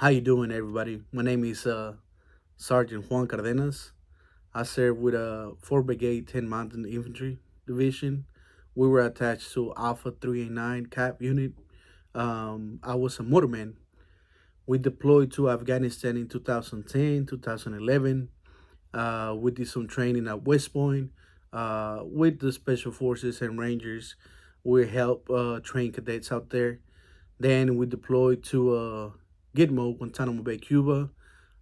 How you doing, everybody? My name is Sergeant Juan Cardenas. I served with a 4 Brigade 10 Mountain Infantry Division. We were attached to Alpha 389 CAP unit. I was a motorman. We deployed to Afghanistan in 2010, 2011. We did some training at West Point with the Special Forces and Rangers. We helped train cadets out there. Then we deployed to Gitmo, Guantanamo Bay, Cuba,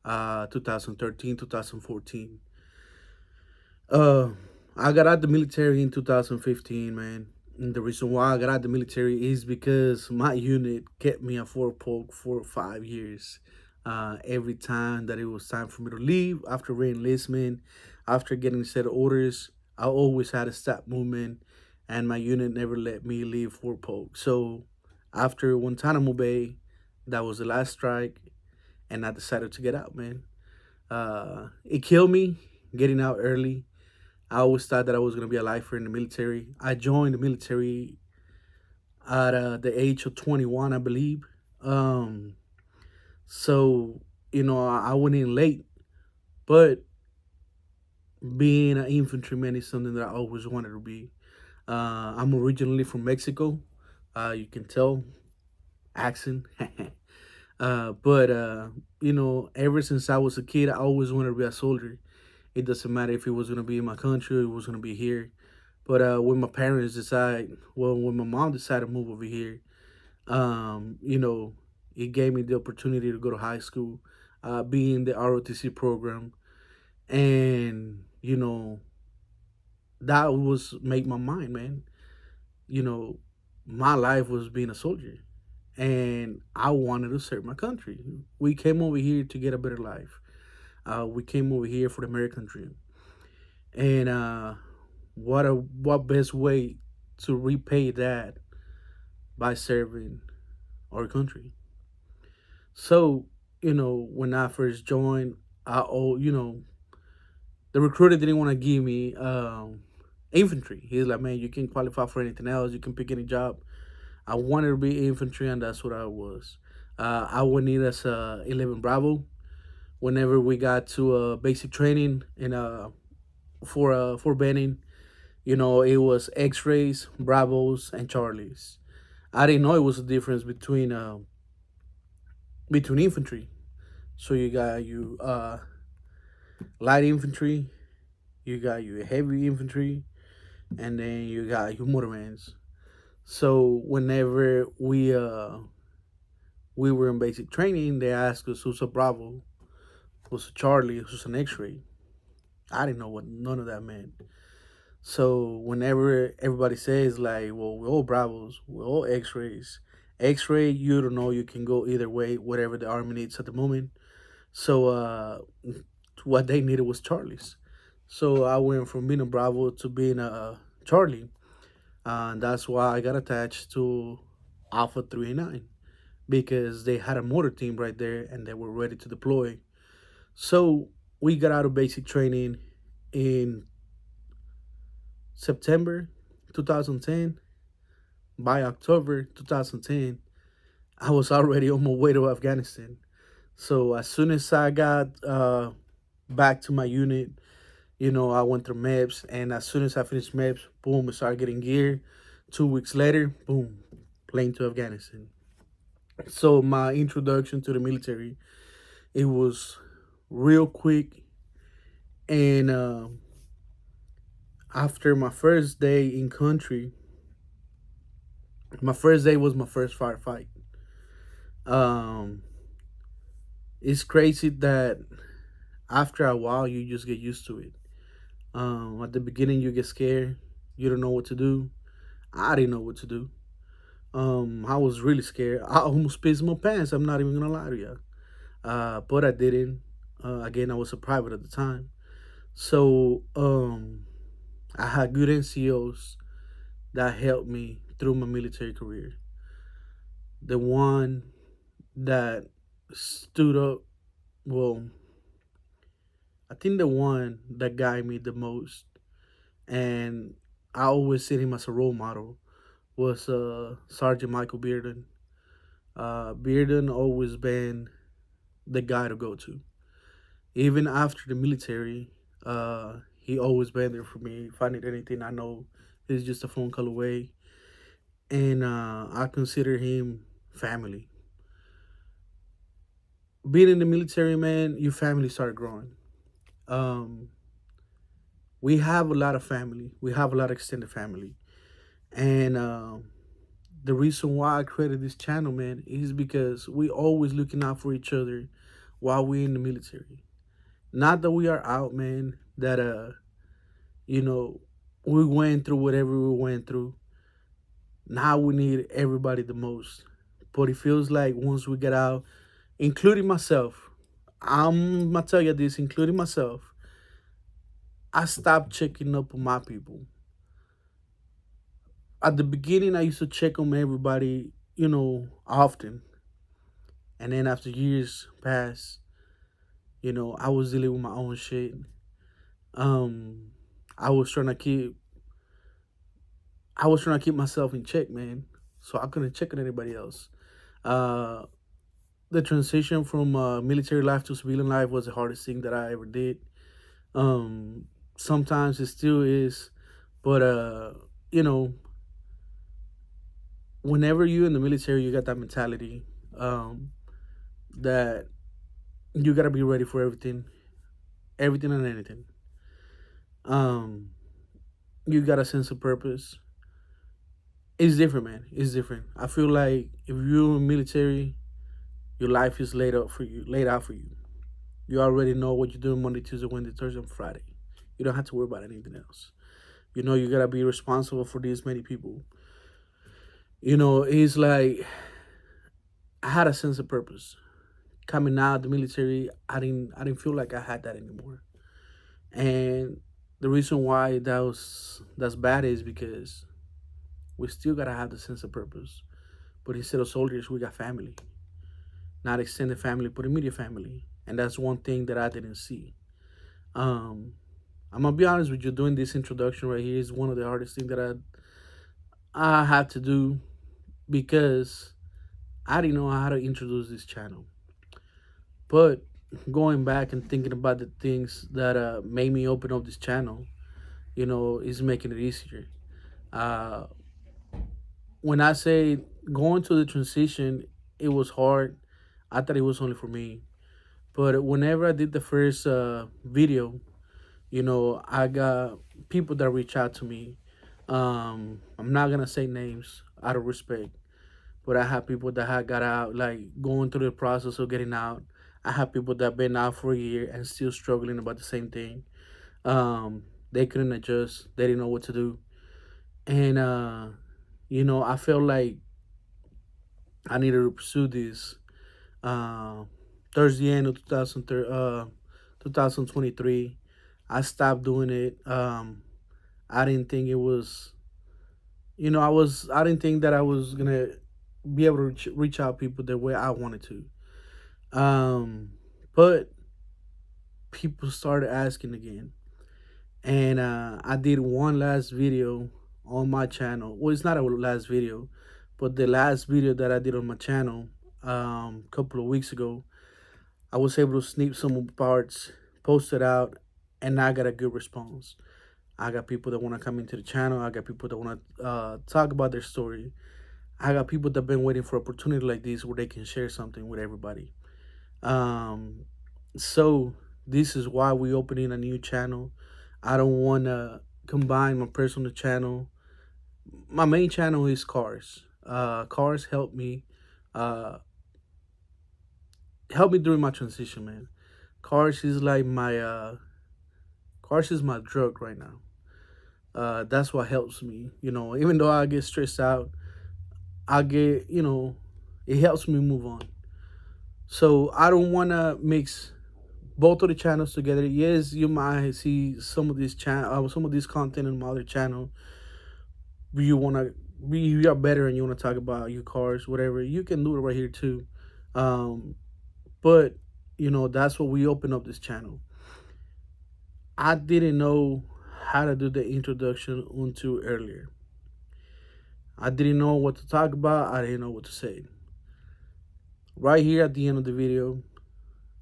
2013, 2014. Uh, I got out the military in 2015, man. And the reason why I got out the military is because my unit kept me at Fort Polk for 5 years. Every time that it was time for me to leave after reenlistment, after getting set orders, I always had a stop movement, and my unit never let me leave Fort Polk. So after Guantanamo Bay, that was the last strike, and I decided to get out, man. It killed me getting out early. I always thought that I was gonna be a lifer in the military. I joined the military at the age of 21, I believe. Um, so I went in late, but being an infantryman is something that I always wanted to be. I'm originally from Mexico. You can tell accent. But ever since I was a kid, I always wanted to be a soldier. It doesn't matter if it was gonna be in my country or it was gonna be here. But when my mom decided to move over here, um, you know, it gave me the opportunity to go to high school, be in the ROTC program, and that was make my mind, man. You know, my life was being a soldier, and I wanted to serve my country. We came over here to get a better life. We came over here for the American dream, and what best way to repay that by serving our country. So, when I first joined, the recruiter didn't want to give me infantry. He's like, man, you can qualify for anything else. You can pick any job. I wanted to be infantry, and that's what I was. I would need us 11 Bravo whenever we got to basic training in for Benning. It was X-rays, Bravos, and Charlies. I didn't know it was a difference between infantry. So you got you light infantry, you got your heavy infantry, and then you got your motormans. So whenever we were in basic training, they asked us who's a Bravo, who's a Charlie, who's an X-ray. I didn't know what none of that meant. So whenever everybody says like, well, we're all Bravos, we're all X-rays. X-ray, you don't know, you can go either way, whatever the army needs at the moment. So what they needed was Charlies. So I went from being a Bravo to being a Charlie, and that's why I got attached to Alpha 389 because they had a motor team right there and they were ready to deploy. So we got out of basic training in September 2010. By October 2010, I was already on my way to Afghanistan. So as soon as I got back to my unit, I went through MEPS, and as soon as I finished MEPS, boom, I started getting gear. 2 weeks later, boom, plane to Afghanistan. So my introduction to the military, it was real quick, and after my first day in country, my first day was my first firefight. Um, it's crazy that after a while you just get used to it. At the beginning you get scared, you don't know what to do. I didn't know what to do. I was really scared. I almost pissed my pants. I'm not even gonna lie to you. But I didn't. Again, I was a private at the time, so I had good NCOs that helped me through my military career. The one that stood up, well, I think the one that guided me the most, and I always see him as a role model, was Sergeant Michael Bearden. Bearden always been the guy to go to. Even after the military, he always been there for me. If I need anything, I know he's just a phone call away, and I consider him family. Being in the military, man, your family start growing. Um, we have a lot of family. We have a lot of extended family, and the reason why I created this channel, man, is because we always looking out for each other while we're in the military. Not that we are out, man. That you know, we went through whatever we went through. Now we need everybody the most. But it feels like once we get out, including myself, I'm gonna tell you this, including myself, I stopped checking up on my people. At the beginning, I used to check on everybody, often. And then after years passed, I was dealing with my own shit. Um, I was trying to keep, I was trying to keep myself in check, man. So I couldn't check on anybody else. Uh, the transition from military life to civilian life was the hardest thing that I ever did. Um, Sometimes it still is, but you know, whenever you're in the military, you got that mentality that you gotta be ready for everything, everything and anything. Um, you got a sense of purpose. It's different, man. It's different. I feel like if you're in military, your life is laid out for you. You already know what you're doing Monday, Tuesday, Wednesday, Thursday, and Friday. You don't have to worry about anything else. You know you gotta be responsible for these many people. It's like I had a sense of purpose. Coming out of the military, I didn't feel like I had that anymore. And the reason why that's bad is because we still gotta have the sense of purpose. But instead of soldiers, we got family. Not extended family, but immediate family. And that's one thing that I didn't see. Um, I'm gonna be honest with you. Doing this introduction right here is one of the hardest things that I had to do because I didn't know how to introduce this channel. But going back and thinking about the things that made me open up this channel, is making it easier. Uh, when I say going to the transition, it was hard. I thought it was only for me. But whenever I did the first video, I got people that reach out to me. I'm not gonna say names out of respect, but I have people that had got out, like going through the process of getting out. I have people that been out for a year and still struggling about the same thing. They couldn't adjust. They didn't know what to do, and I felt like I needed to pursue this. Uh, Towards the end of 2023, I stopped doing it. I didn't think it was, I didn't think that I was gonna be able to reach out people the way I wanted to. Um, but people started asking again, and I did one last video on my channel. Well, it's not a last video, but the last video that I did on my channel a couple of weeks ago, I was able to snip some parts, post it out, and I got a good response. I got people that want to come into the channel. I got people that want to talk about their story. I got people that been waiting for opportunity like this where they can share something with everybody. Um, so this is why we opening a new channel. I don't want to combine my personal channel. My main channel is cars. Cars uh, help me during my transition, man. Cars is like cars is my drug right now. That's what helps me. Even though I get stressed out, I get, it helps me move on. So I don't want to mix both of the channels together. Yes, you might see some of this content in my other channel. You want to be, you are better and you want to talk about your cars, whatever. You can do it right here too. Um, but that's what we open up this channel. I didn't know how to do the introduction until earlier. I didn't know what to talk about. I didn't know what to say. Right here at the end of the video,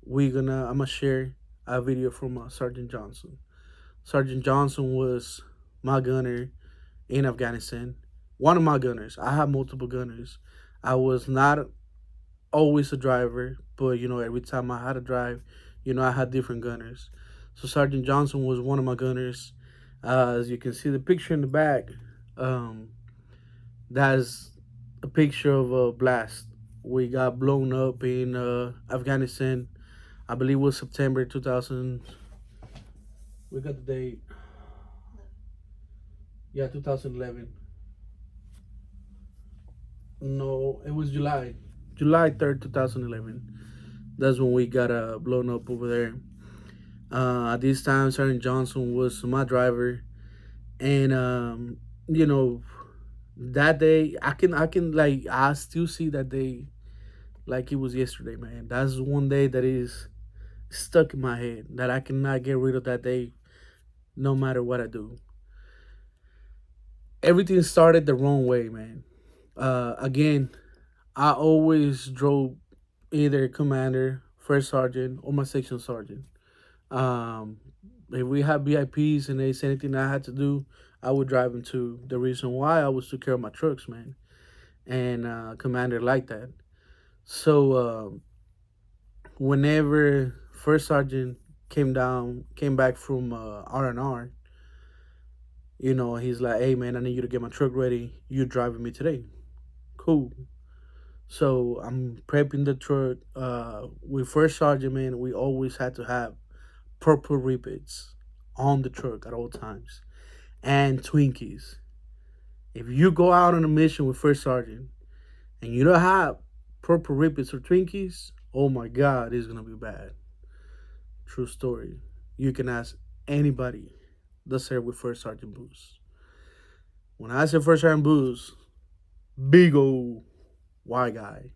I'm gonna share a video from Sergeant Johnson. Sergeant Johnson was my gunner in Afghanistan. One of my gunners. I have multiple gunners. I was not always a driver, but every time I had to drive, I had different gunners. So Sergeant Johnson was one of my gunners. As you can see the picture in the back, um, that's a picture of a blast. We got blown up in Afghanistan. I believe it was September 2000. We got the date. Yeah, 2011. No, it was July 3rd, 2011. That's when we got blown up over there. At this time, Sergeant Johnson was my driver, and you know, that day I can like I still see that day like it was yesterday, man. That's one day that is stuck in my head that I cannot get rid of that day, no matter what I do. Everything started the wrong way, man. Again, I always drove either commander, first sergeant, or my section sergeant. Um, if we had VIPs and there's anything I had to do, I would drive them to. The reason why I was to care of my trucks, man, and commander liked that. So whenever first sergeant came back from R&R, he's like, "Hey, man, I need you to get my truck ready. You driving me today? Cool." So I'm prepping the truck. With first sergeant, man, we always had to have purple repeats on the truck at all times and Twinkies. If you go out on a mission with first sergeant and you don't have purple repeats or Twinkies, oh my God, it's gonna be bad. True story. You can ask anybody that served with first sergeant booze. When I said first sergeant booze, big old white guy.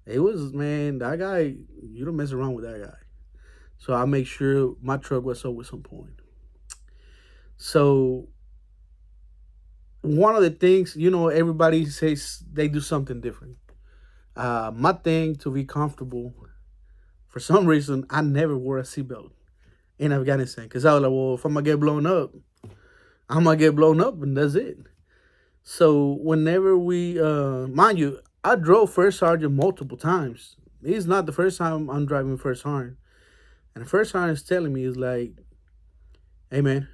It was, man, that guy. You don't mess around with that guy. So I make sure my truck was always on point. So one of the things, everybody says they do something different. My thing to be comfortable, for some reason, I never wore a seatbelt in Afghanistan because I was like, well, if I'm gonna get blown up, I'm gonna get blown up, and that's it. So whenever mind you, I drove first sergeant multiple times. It's not the first time I'm driving first sergeant, and the first sergeant is telling me is like, "Hey man,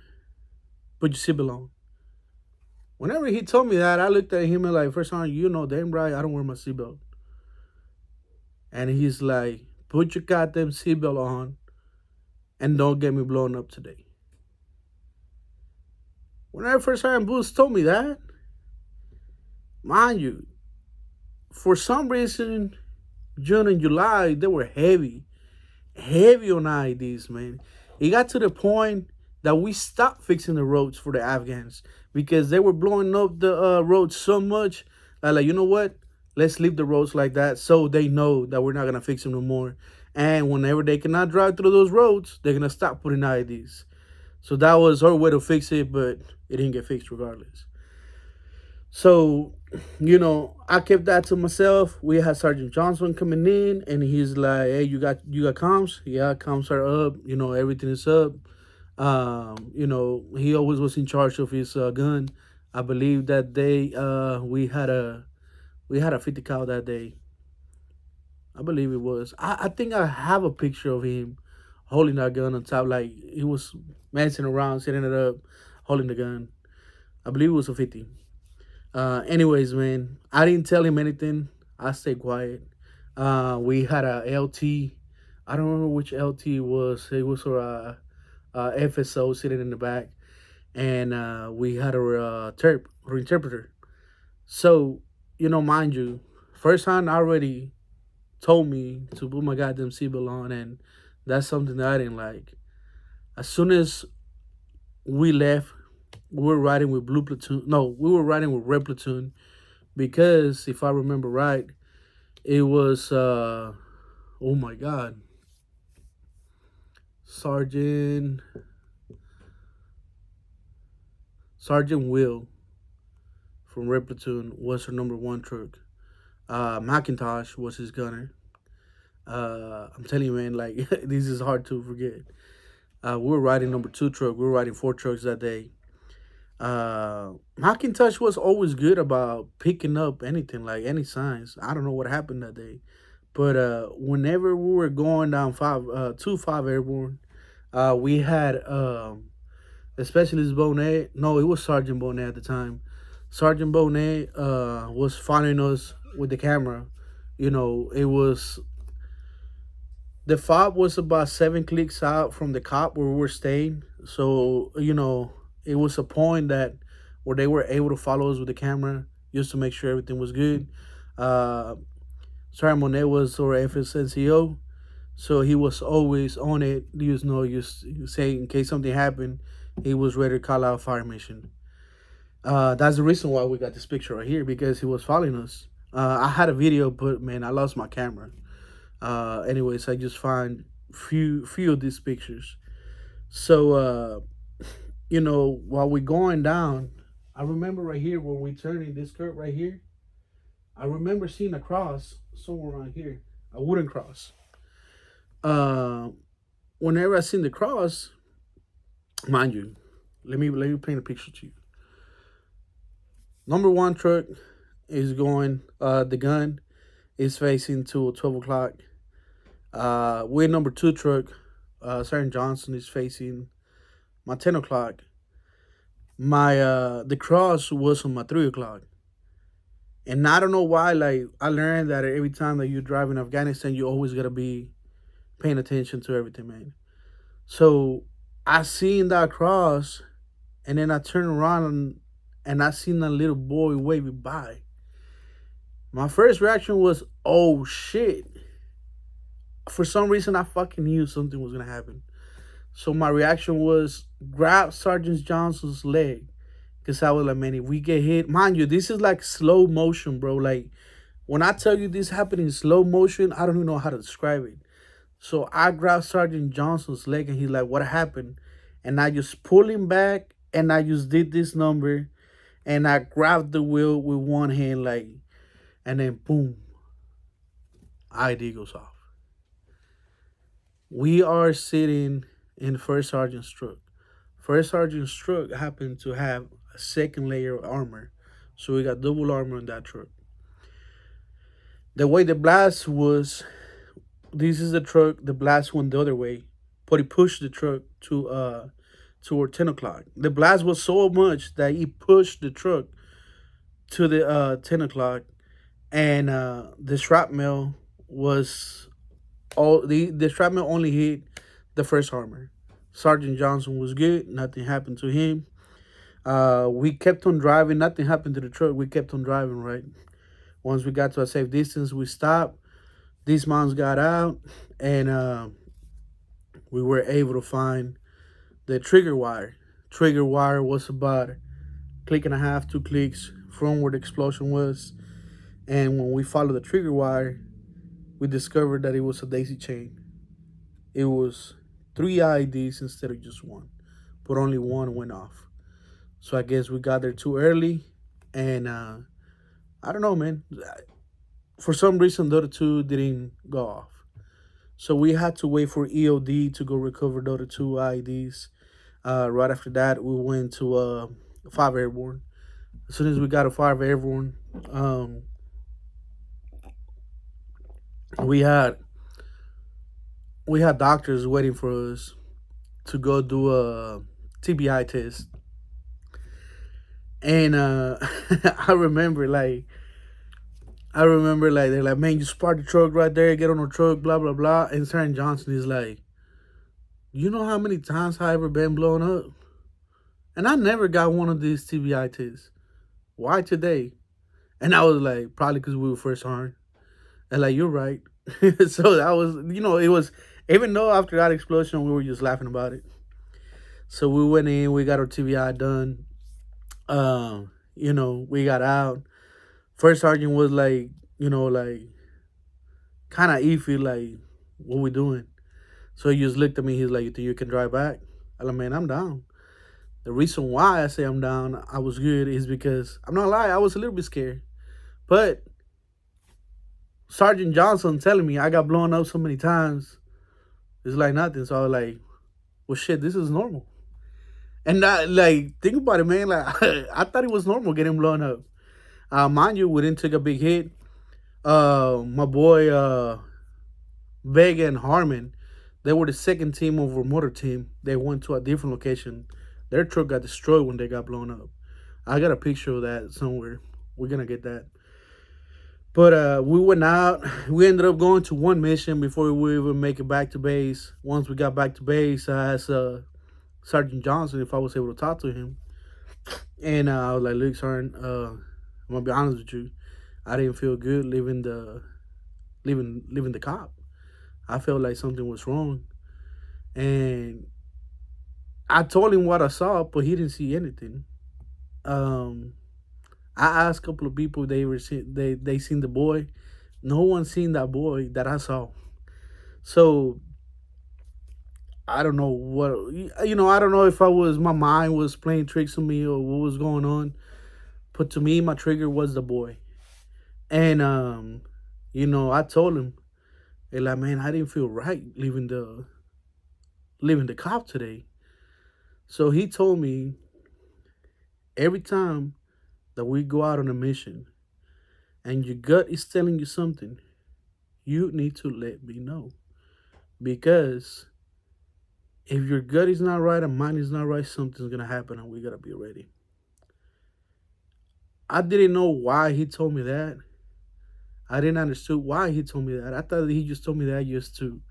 put your seatbelt on." Whenever he told me that, I looked at him and like, "First sergeant, you know damn right I don't wear my seatbelt." And he's like, "Put your goddamn seatbelt on and don't get me blown up today." Whenever first sergeant Booth told me that, mind you, for some reason, June and July they were heavy on IEDs, man. It got to the point that we stopped fixing the roads for the Afghans because they were blowing up the roads so much. Like, you know what? Let's leave the roads like that so they know that we're not gonna fix them no more. And whenever they cannot drive through those roads, they're gonna stop putting IEDs. So that was our way to fix it, but it didn't get fixed regardless. So, I kept that to myself. We had Sergeant Johnson coming in, and he's like, "Hey, you got comms? Yeah, comms are up. Everything is up." He always was in charge of his gun. I believe that day we had a 50 cal that day. I believe it was. I think I have a picture of him holding that gun on top, like he was messing around, setting it up, holding the gun. I believe it was a 50. Anyways, man, I didn't tell him anything. I stayed quiet. We had a LT. I don't remember which LT it was. It was for FSO sitting in the back, and we had a terp or interpreter. So, mind you, first time I already told me to put my goddamn seatbelt on, and that's something that I didn't like. As soon as we left, we were riding with blue platoon. No, we were riding with red platoon because if I remember right, it was oh my god, Sergeant Will from red platoon was her number one truck. McIntosh was his gunner. I'm telling you, man, like this is hard to forget. We were riding number two truck. We were riding four trucks that day. Macintosh was always good about picking up anything, like any signs. I don't know what happened that day, but whenever we were going down five airborne, we had Specialist Bonet. No, it was Sergeant Bonet at the time. Sergeant Bonet was following us with the camera. You know, it was the fob was about 7 clicks out from the cop where we were staying. So, you know, it was a point that where they were able to follow us with the camera just to make sure everything was good. Uh, Sergeant Monet was our FSNCO, so he was always on it. You know, you say in case something happened, he was ready to call out a fire mission. That's the reason why we got this picture right here because he was following us. I had a video, but man, I lost my camera. Anyways, I just find few of these pictures. So you know, while we're going down, I remember right here when we turning this curve right here. I remember seeing a cross somewhere around here, a wooden cross. Uh, Whenever I seen the cross, mind you, let me paint a picture to you. Number one truck is going. The gun is facing to 12 o'clock. With number two truck, Sergeant Johnson is facing my 10 o'clock. My the cross was on my 3 o'clock. And I don't know why, like I learned that every time that you drive in Afghanistan, you always gotta be paying attention to everything, man. So I seen that cross and then I turned around and I seen that little boy waving by. My first reaction was, oh shit. For some reason I fucking knew something was gonna happen. So my reaction was grab Sergeant Johnson's leg. Cause I was like, man, if we get hit, mind you, this is like slow motion, bro. Like when I tell you this happened in slow motion, I don't even know how to describe it. So I grabbed Sergeant Johnson's leg and he's like, what happened? And I just pulled him back and I just did this number and I grabbed the wheel with one hand, like, and then boom, ID goes off. We are sitting in First Sergeant's truck. First Sergeant's truck happened to have a second layer of armor. So we got double armor on that truck. The way the blast was, this is the truck, the blast went the other way, but he pushed the truck toward 10 o'clock. The blast was so much that he pushed the truck to the 10 o'clock, and the shrapnel was all the shrapnel only hit the first armor. Sergeant Johnson was good, nothing happened to him. We kept on driving, nothing happened to the truck. We kept on driving, right? Once we got to a safe distance, we stopped. These moms got out, and we were able to find the trigger wire. Trigger wire was about a click and a half, 2 clicks from where the explosion was. And when we followed the trigger wire, we discovered that it was a daisy chain. It was 3 IEDs instead of just one, but only one went off. So I guess we got there too early, and I don't know, man. For some reason, the other two didn't go off. So we had to wait for EOD to go recover the other 2 IEDs. Right after that, we went to 5 Airborne. As soon as we got to 5 Airborne, we had doctors waiting for us to go do a TBI test. And I remember like they're like, man, you spark the truck right there, get on the truck, blah blah blah. And Sergeant Johnson is like, you know how many times I ever been blown up? And I never got one of these TBI tests. Why today? And I was like, probably because we were first armed. And like, you're right. So that was, you know, it was, even though after that explosion, we were just laughing about it. So we went in, we got our TBI done. You know, we got out. First sergeant was like, you know, like kind of iffy, like, what we doing? So he just looked at me. He's like, you think you can drive back? I'm like, man, I'm down. The reason why I say I'm down, I was good, is because I'm not lying, I was a little bit scared. But Sergeant Johnson telling me I got blown up so many times. It's like nothing. So I was like, well, shit, this is normal. And like, think about it, man. Like, I thought it was normal getting blown up. Mind you, we didn't take a big hit. My boy, Vega and Harmon, they were the second team over motor team. They went to a different location. Their truck got destroyed when they got blown up. I got a picture of that somewhere. We're gonna get that. But we went out. We ended up going to one mission before we even make it back to base. Once we got back to base, I asked Sergeant Johnson if I was able to talk to him, and I was like, "Look, Sergeant, I'm gonna be honest with you. I didn't feel good leaving the cop. I felt like something was wrong, and I told him what I saw, but he didn't see anything. Um, I asked a couple of people they seen the boy. No one seen that boy that I saw. So I don't know what I don't know if I was my mind was playing tricks on me or what was going on. But to me, my trigger was the boy, and I told him, hey, like, man, I didn't feel right leaving the cop today. So he told me every time that we go out on a mission and your gut is telling you something, you need to let me know. Because if your gut is not right and mine is not right, something's gonna happen and we gotta be ready. I didn't know why he told me that. I didn't understand why he told me that. I thought he just told me that just to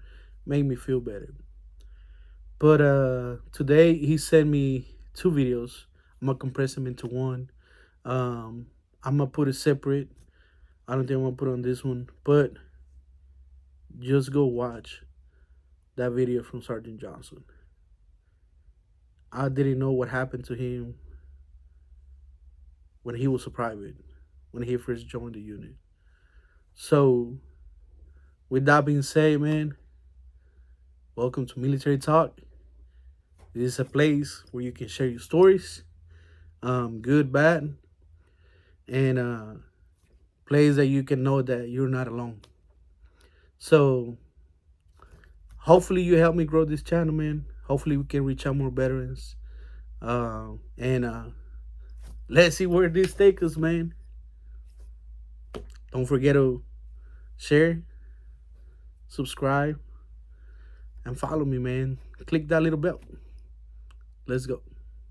make me feel better. But today he sent me two videos. I'm gonna compress them into one. I'm gonna put it separate. I don't think I'm gonna put it on this one, but just go watch that video from Sergeant Johnson. I didn't know what happened to him when he was a private, when he first joined the unit. So, with that being said, man, welcome to Military Talk. This is a place where you can share your stories, good, bad, and place that you can know that you're not alone. So, hopefully, you help me grow this channel, man. Hopefully, we can reach out more veterans. And let's see where this takes us, man. Don't forget to share, subscribe, and follow me, man. Click that little bell. Let's go.